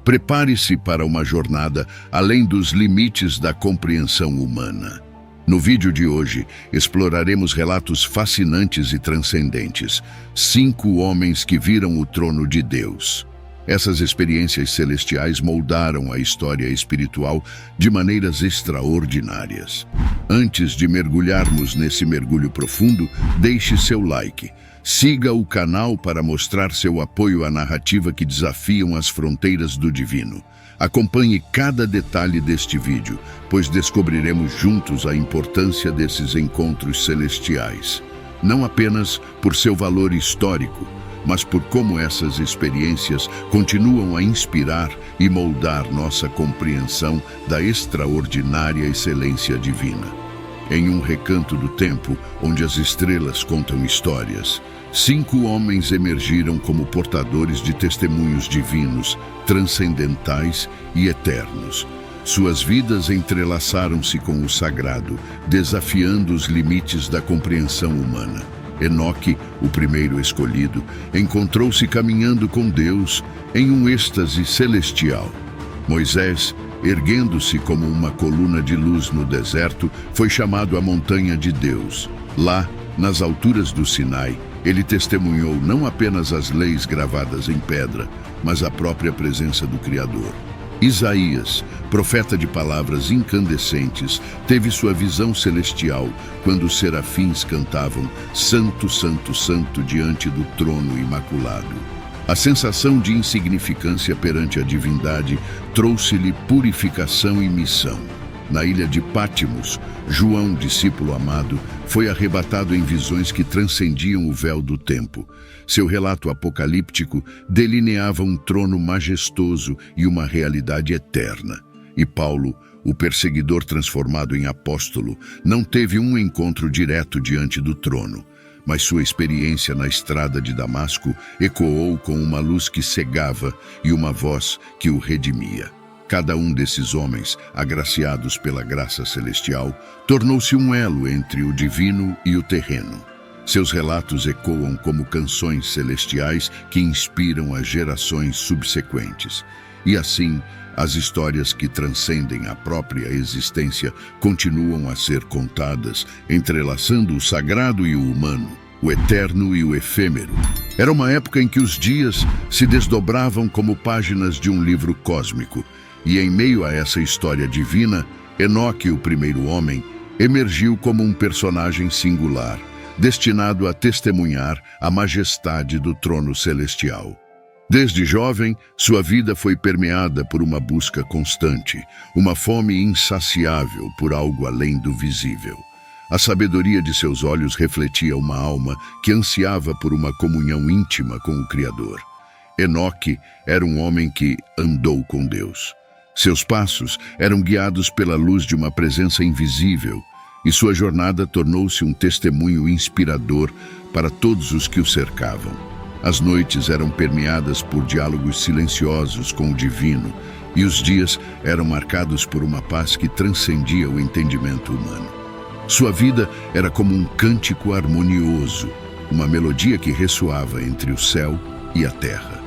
Prepare-se para uma jornada além dos limites da compreensão humana. No vídeo de hoje, exploraremos relatos fascinantes e transcendentes. 5 homens que viram o trono de Deus. Essas experiências celestiais moldaram a história espiritual de maneiras extraordinárias. Antes de mergulharmos nesse mergulho profundo, deixe seu like. Siga o canal para mostrar seu apoio à narrativa que desafiam as fronteiras do divino. Acompanhe cada detalhe deste vídeo, pois descobriremos juntos a importância desses encontros celestiais. Não apenas por seu valor histórico, mas por como essas experiências continuam a inspirar e moldar nossa compreensão da extraordinária excelência divina. Em um recanto do tempo, onde as estrelas contam histórias, 5 homens emergiram como portadores de testemunhos divinos, transcendentais e eternos. Suas vidas entrelaçaram-se com o sagrado, desafiando os limites da compreensão humana. Enoque, o primeiro escolhido, encontrou-se caminhando com Deus em um êxtase celestial. Moisés, erguendo-se como uma coluna de luz no deserto, foi chamado à montanha de Deus. Lá, nas alturas do Sinai, ele testemunhou não apenas as leis gravadas em pedra, mas a própria presença do Criador. Isaías, profeta de palavras incandescentes, teve sua visão celestial quando os serafins cantavam Santo, Santo, Santo diante do trono imaculado. A sensação de insignificância perante a divindade trouxe-lhe purificação e missão. Na ilha de Pátimos, João, discípulo amado, foi arrebatado em visões que transcendiam o véu do tempo. Seu relato apocalíptico delineava um trono majestoso e uma realidade eterna. E Paulo, o perseguidor transformado em apóstolo, não teve um encontro direto diante do trono, mas sua experiência na estrada de Damasco ecoou com uma luz que cegava e uma voz que o redimia. Cada um desses homens, agraciados pela graça celestial, tornou-se um elo entre o divino e o terreno. Seus relatos ecoam como canções celestiais que inspiram as gerações subsequentes. E assim, as histórias que transcendem a própria existência continuam a ser contadas, entrelaçando o sagrado e o humano, o eterno e o efêmero. Era uma época em que os dias se desdobravam como páginas de um livro cósmico. E em meio a essa história divina, Enoque, o primeiro homem, emergiu como um personagem singular, destinado a testemunhar a majestade do trono celestial. Desde jovem, sua vida foi permeada por uma busca constante, uma fome insaciável por algo além do visível. A sabedoria de seus olhos refletia uma alma que ansiava por uma comunhão íntima com o Criador. Enoque era um homem que andou com Deus. Seus passos eram guiados pela luz de uma presença invisível, e sua jornada tornou-se um testemunho inspirador para todos os que o cercavam. As noites eram permeadas por diálogos silenciosos com o divino, e os dias eram marcados por uma paz que transcendia o entendimento humano. Sua vida era como um cântico harmonioso, uma melodia que ressoava entre o céu e a terra.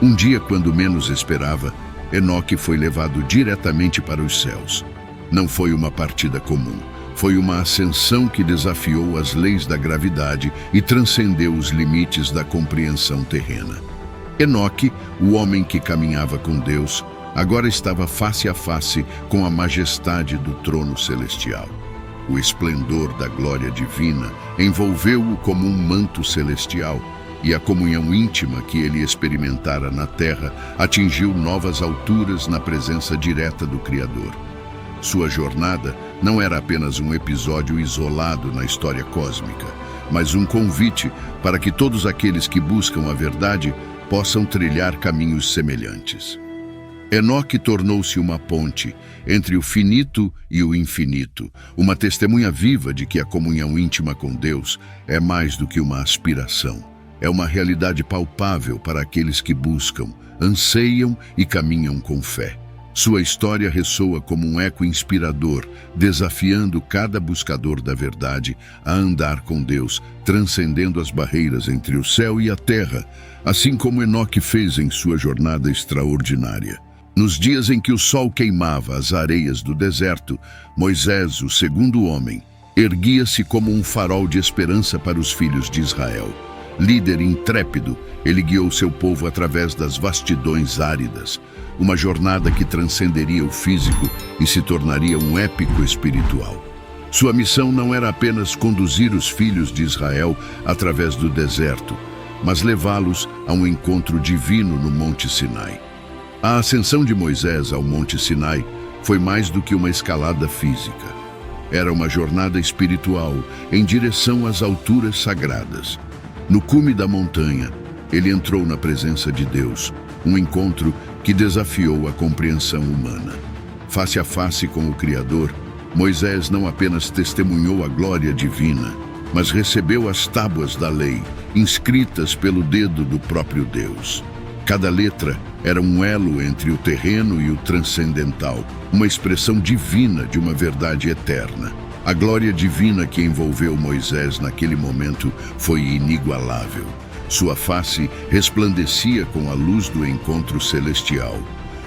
Um dia, quando menos esperava, Enoque foi levado diretamente para os céus. Não foi uma partida comum, foi uma ascensão que desafiou as leis da gravidade e transcendeu os limites da compreensão terrena. Enoque, o homem que caminhava com Deus, agora estava face a face com a majestade do trono celestial. O esplendor da glória divina envolveu-o como um manto celestial, e a comunhão íntima que ele experimentara na terra atingiu novas alturas na presença direta do Criador. Sua jornada não era apenas um episódio isolado na história cósmica, mas um convite para que todos aqueles que buscam a verdade possam trilhar caminhos semelhantes. Enoque tornou-se uma ponte entre o finito e o infinito, uma testemunha viva de que a comunhão íntima com Deus é mais do que uma aspiração. É uma realidade palpável para aqueles que buscam, anseiam e caminham com fé. Sua história ressoa como um eco inspirador, desafiando cada buscador da verdade a andar com Deus, transcendendo as barreiras entre o céu e a terra, assim como Enoque fez em sua jornada extraordinária. Nos dias em que o sol queimava as areias do deserto, Moisés, o segundo homem, erguia-se como um farol de esperança para os filhos de Israel. Líder intrépido, ele guiou seu povo através das vastidões áridas, uma jornada que transcenderia o físico e se tornaria um épico espiritual. Sua missão não era apenas conduzir os filhos de Israel através do deserto, mas levá-los a um encontro divino no Monte Sinai. A ascensão de Moisés ao Monte Sinai foi mais do que uma escalada física. Era uma jornada espiritual em direção às alturas sagradas. No cume da montanha, ele entrou na presença de Deus, um encontro que desafiou a compreensão humana. Face a face com o Criador, Moisés não apenas testemunhou a glória divina, mas recebeu as tábuas da lei, inscritas pelo dedo do próprio Deus. Cada letra era um elo entre o terreno e o transcendental, uma expressão divina de uma verdade eterna. A glória divina que envolveu Moisés naquele momento foi inigualável. Sua face resplandecia com a luz do encontro celestial,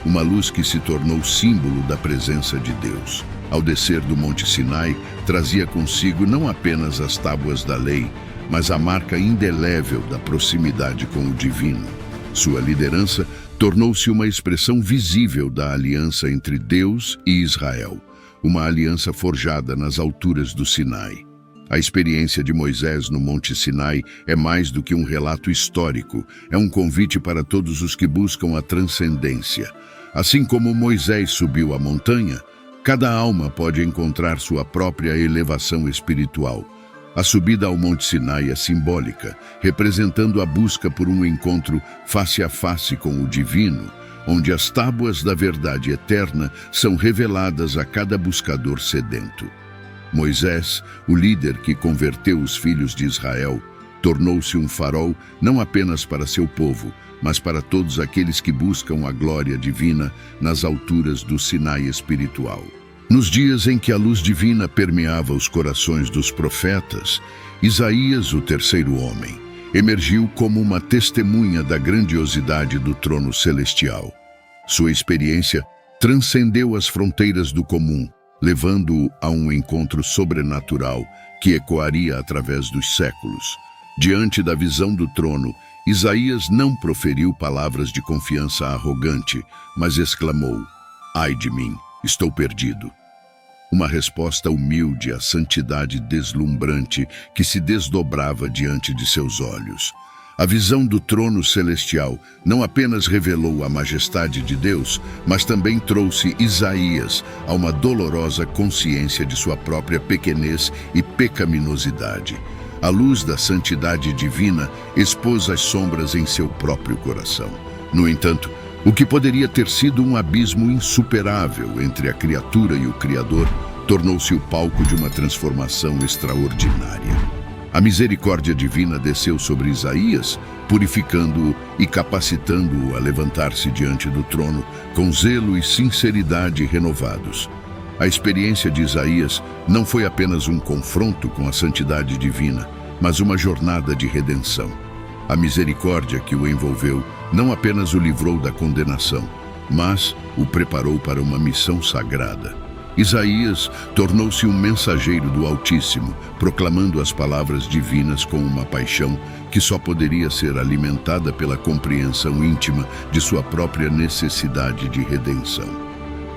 uma luz que se tornou símbolo da presença de Deus. Ao descer do Monte Sinai, trazia consigo não apenas as tábuas da lei, mas a marca indelével da proximidade com o divino. Sua liderança tornou-se uma expressão visível da aliança entre Deus e Israel, uma aliança forjada nas alturas do Sinai. A experiência de Moisés no Monte Sinai é mais do que um relato histórico, é um convite para todos os que buscam a transcendência. Assim como Moisés subiu a montanha, cada alma pode encontrar sua própria elevação espiritual. A subida ao Monte Sinai é simbólica, representando a busca por um encontro face a face com o divino, onde as tábuas da verdade eterna são reveladas a cada buscador sedento. Moisés, o líder que converteu os filhos de Israel, tornou-se um farol não apenas para seu povo, mas para todos aqueles que buscam a glória divina nas alturas do Sinai espiritual. Nos dias em que a luz divina permeava os corações dos profetas, Isaías, o terceiro homem, emergiu como uma testemunha da grandiosidade do trono celestial. Sua experiência transcendeu as fronteiras do comum, levando-o a um encontro sobrenatural que ecoaria através dos séculos. Diante da visão do trono, Isaías não proferiu palavras de confiança arrogante, mas exclamou: "Ai de mim, estou perdido." Uma resposta humilde à santidade deslumbrante que se desdobrava diante de seus olhos. A visão do trono celestial não apenas revelou a majestade de Deus, mas também trouxe Isaías a uma dolorosa consciência de sua própria pequenez e pecaminosidade. A luz da santidade divina expôs as sombras em seu próprio coração. No entanto, o que poderia ter sido um abismo insuperável entre a criatura e o Criador tornou-se o palco de uma transformação extraordinária. A misericórdia divina desceu sobre Isaías, purificando-o e capacitando-o a levantar-se diante do trono com zelo e sinceridade renovados. A experiência de Isaías não foi apenas um confronto com a santidade divina, mas uma jornada de redenção. A misericórdia que o envolveu não apenas o livrou da condenação, mas o preparou para uma missão sagrada. Isaías tornou-se um mensageiro do Altíssimo, proclamando as palavras divinas com uma paixão que só poderia ser alimentada pela compreensão íntima de sua própria necessidade de redenção.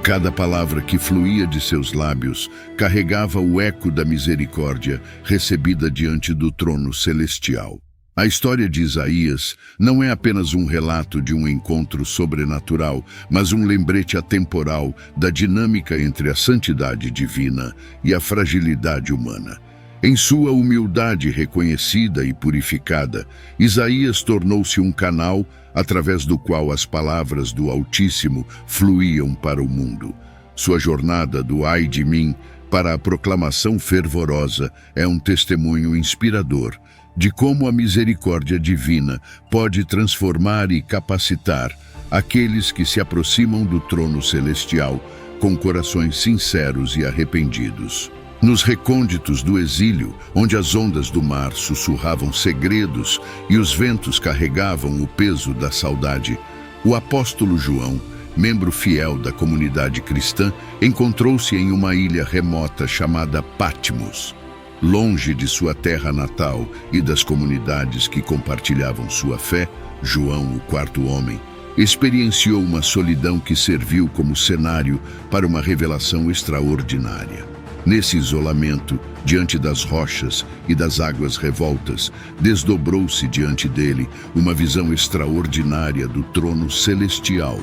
Cada palavra que fluía de seus lábios carregava o eco da misericórdia recebida diante do trono celestial. A história de Isaías não é apenas um relato de um encontro sobrenatural, mas um lembrete atemporal da dinâmica entre a santidade divina e a fragilidade humana. Em sua humildade reconhecida e purificada, Isaías tornou-se um canal através do qual as palavras do Altíssimo fluíam para o mundo. Sua jornada do ai de mim para a proclamação fervorosa é um testemunho inspirador de como a misericórdia divina pode transformar e capacitar aqueles que se aproximam do trono celestial com corações sinceros e arrependidos. Nos recônditos do exílio, onde as ondas do mar sussurravam segredos e os ventos carregavam o peso da saudade, o apóstolo João membro fiel da comunidade cristã, encontrou-se em uma ilha remota chamada Patmos. Longe de sua terra natal e das comunidades que compartilhavam sua fé, João, o quarto homem, experienciou uma solidão que serviu como cenário para uma revelação extraordinária. Nesse isolamento, diante das rochas e das águas revoltas, desdobrou-se diante dele uma visão extraordinária do trono celestial,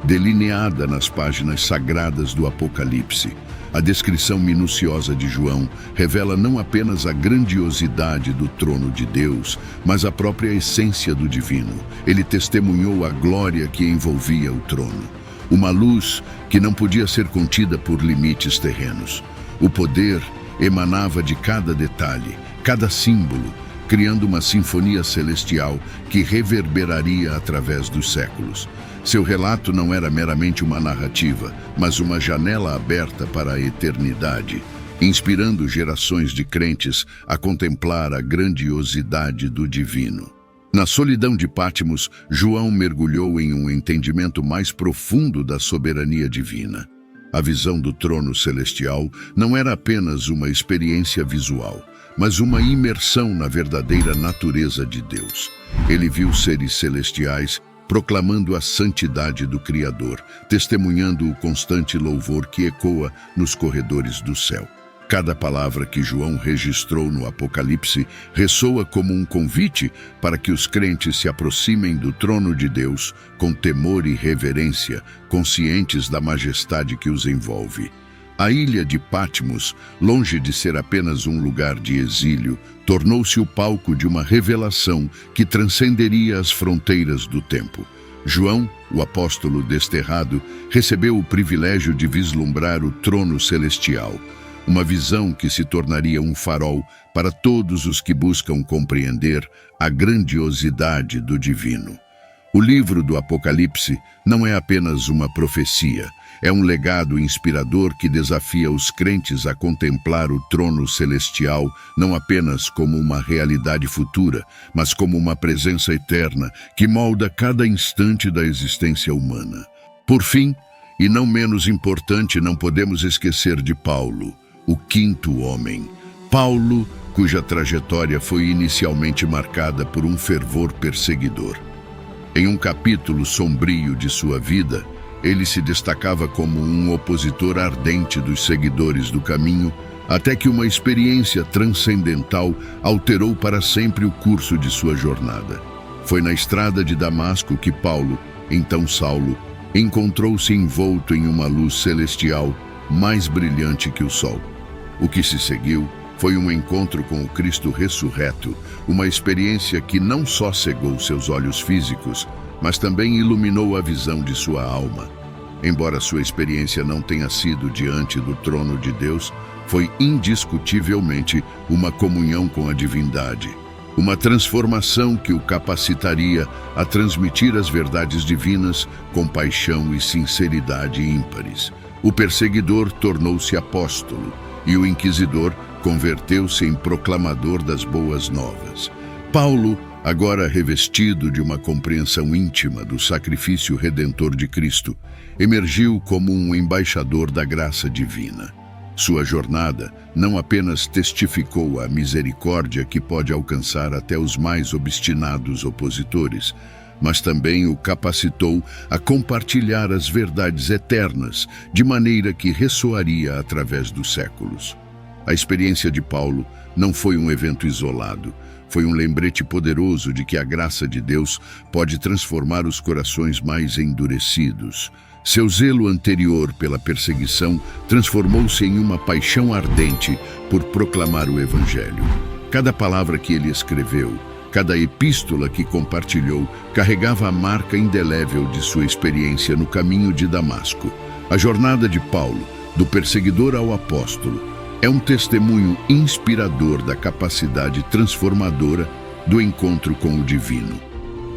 delineada nas páginas sagradas do Apocalipse. A descrição minuciosa de João revela não apenas a grandiosidade do trono de Deus, mas a própria essência do divino. Ele testemunhou a glória que envolvia o trono, uma luz que não podia ser contida por limites terrenos. O poder emanava de cada detalhe, cada símbolo, criando uma sinfonia celestial que reverberaria através dos séculos. Seu relato não era meramente uma narrativa, mas uma janela aberta para a eternidade, inspirando gerações de crentes a contemplar a grandiosidade do divino. Na solidão de Patmos, João mergulhou em um entendimento mais profundo da soberania divina. A visão do trono celestial não era apenas uma experiência visual, mas uma imersão na verdadeira natureza de Deus. Ele viu seres celestiais proclamando a santidade do Criador, testemunhando o constante louvor que ecoa nos corredores do céu. Cada palavra que João registrou no Apocalipse ressoa como um convite para que os crentes se aproximem do trono de Deus com temor e reverência, conscientes da majestade que os envolve. A ilha de Patmos, longe de ser apenas um lugar de exílio, tornou-se o palco de uma revelação que transcenderia as fronteiras do tempo. João, o apóstolo desterrado, recebeu o privilégio de vislumbrar o trono celestial, uma visão que se tornaria um farol para todos os que buscam compreender a grandiosidade do divino. O livro do Apocalipse não é apenas uma profecia, é um legado inspirador que desafia os crentes a contemplar o trono celestial não apenas como uma realidade futura, mas como uma presença eterna que molda cada instante da existência humana. Por fim, e não menos importante, não podemos esquecer de Paulo, o quinto homem. Paulo, cuja trajetória foi inicialmente marcada por um fervor perseguidor. Em um capítulo sombrio de sua vida, ele se destacava como um opositor ardente dos seguidores do caminho, até que uma experiência transcendental alterou para sempre o curso de sua jornada. Foi na estrada de Damasco que Paulo, então Saulo, encontrou-se envolto em uma luz celestial mais brilhante que o sol. O que se seguiu foi um encontro com o Cristo ressurreto, uma experiência que não só cegou seus olhos físicos, mas também iluminou a visão de sua alma. Embora sua experiência não tenha sido diante do trono de Deus, foi indiscutivelmente uma comunhão com a divindade, uma transformação que o capacitaria a transmitir as verdades divinas com paixão e sinceridade ímpares. O perseguidor tornou-se apóstolo e o inquisidor converteu-se em proclamador das boas novas. Paulo, agora revestido de uma compreensão íntima do sacrifício redentor de Cristo, emergiu como um embaixador da graça divina. Sua jornada não apenas testificou a misericórdia que pode alcançar até os mais obstinados opositores, mas também o capacitou a compartilhar as verdades eternas de maneira que ressoaria através dos séculos. A experiência de Paulo não foi um evento isolado, foi um lembrete poderoso de que a graça de Deus pode transformar os corações mais endurecidos. Seu zelo anterior pela perseguição transformou-se em uma paixão ardente por proclamar o Evangelho. Cada palavra que ele escreveu, cada epístola que compartilhou, carregava a marca indelével de sua experiência no caminho de Damasco. A jornada de Paulo, do perseguidor ao apóstolo, é um testemunho inspirador da capacidade transformadora do encontro com o divino.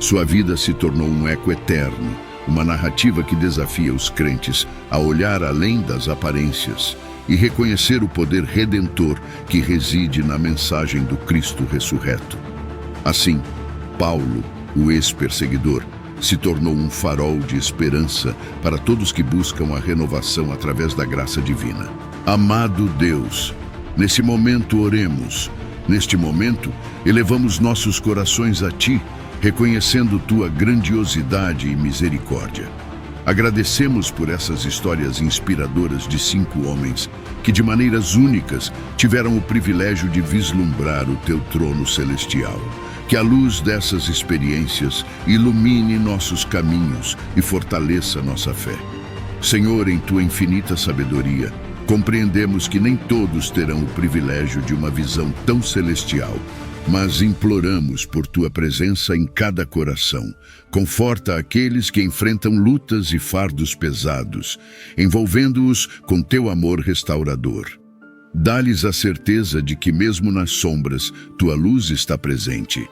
Sua vida se tornou um eco eterno, uma narrativa que desafia os crentes a olhar além das aparências e reconhecer o poder redentor que reside na mensagem do Cristo ressurreto. Assim, Paulo, o ex-perseguidor, se tornou um farol de esperança para todos que buscam a renovação através da graça divina. Amado Deus, nesse momento oremos. Neste momento, elevamos nossos corações a Ti, reconhecendo Tua grandiosidade e misericórdia. Agradecemos por essas histórias inspiradoras de 5 homens que, de maneiras únicas, tiveram o privilégio de vislumbrar o Teu trono celestial. Que a luz dessas experiências ilumine nossos caminhos e fortaleça nossa fé. Senhor, em Tua infinita sabedoria, compreendemos que nem todos terão o privilégio de uma visão tão celestial, mas imploramos por Tua presença em cada coração. Conforta aqueles que enfrentam lutas e fardos pesados, envolvendo-os com Teu amor restaurador. Dá-lhes a certeza de que mesmo nas sombras, Tua luz está presente.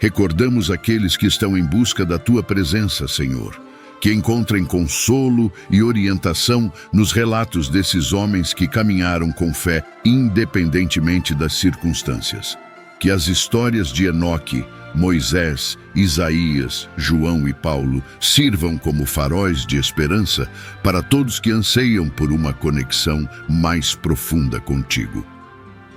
Recordamos aqueles que estão em busca da Tua presença, Senhor, que encontrem consolo e orientação nos relatos desses homens que caminharam com fé independentemente das circunstâncias. Que as histórias de Enoque, Moisés, Isaías, João e Paulo sirvam como faróis de esperança para todos que anseiam por uma conexão mais profunda contigo.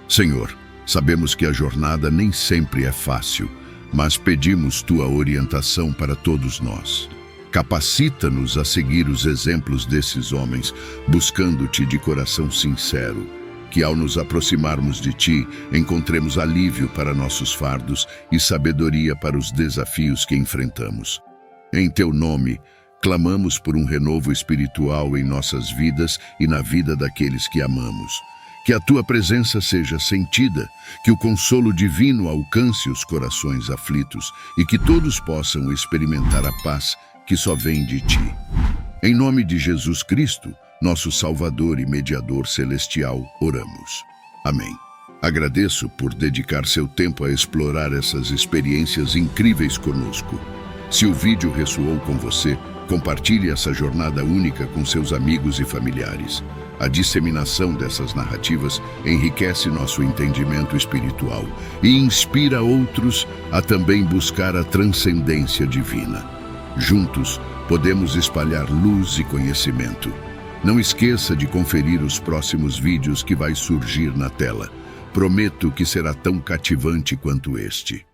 Senhor, sabemos que a jornada nem sempre é fácil, mas pedimos Tua orientação para todos nós. Capacita-nos a seguir os exemplos desses homens, buscando-Te de coração sincero. Que ao nos aproximarmos de Ti, encontremos alívio para nossos fardos e sabedoria para os desafios que enfrentamos. Em Teu nome, clamamos por um renovo espiritual em nossas vidas e na vida daqueles que amamos. Que a Tua presença seja sentida, que o consolo divino alcance os corações aflitos e que todos possam experimentar a paz que só vem de Ti. Em nome de Jesus Cristo, nosso Salvador e Mediador Celestial, oramos. Amém. Agradeço por dedicar seu tempo a explorar essas experiências incríveis conosco. Se o vídeo ressoou com você, compartilhe essa jornada única com seus amigos e familiares. A disseminação dessas narrativas enriquece nosso entendimento espiritual e inspira outros a também buscar a transcendência divina. Juntos, podemos espalhar luz e conhecimento. Não esqueça de conferir os próximos vídeos que vai surgir na tela. Prometo que será tão cativante quanto este.